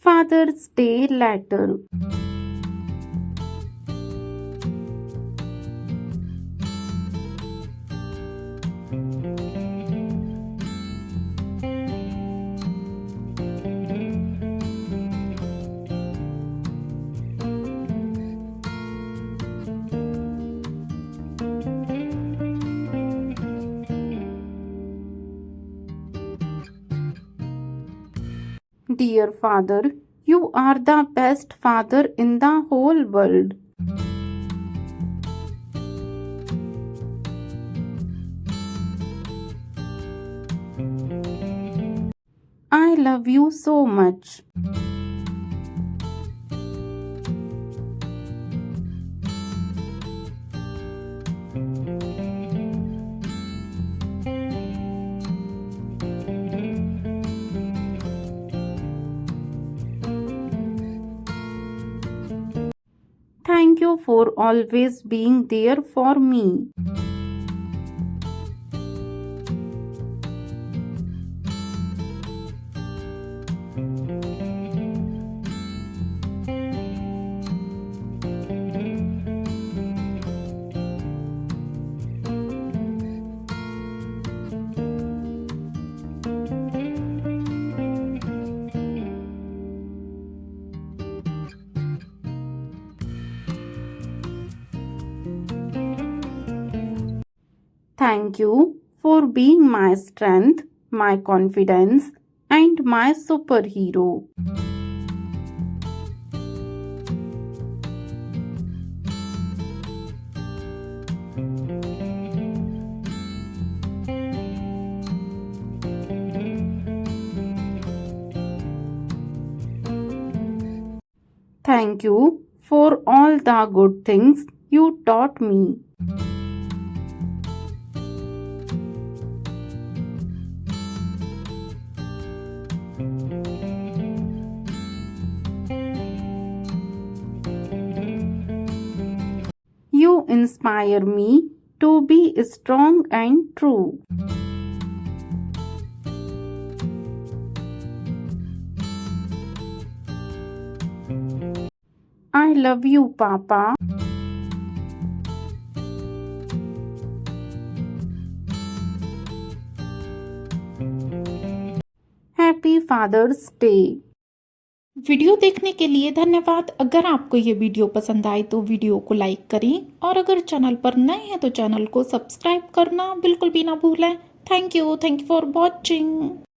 Father's Day letter. Dear father, you are the best father in the whole world. I love you so much. Thank you for always being there for me. Thank you for being my strength, my confidence, and my superhero. Thank you for all the good things you taught me. You inspire me to be strong and true. I love you, Papa. Happy Father's Day. Video देखने के लिए धन्यवाद। अगर आपको ये video पसंद आए तो वीडियो को लाइक करें और अगर चैनल पर नए हैं तो चैनल को सब्सक्राइब करना बिल्कुल भी ना भूलें। Thank you for watching.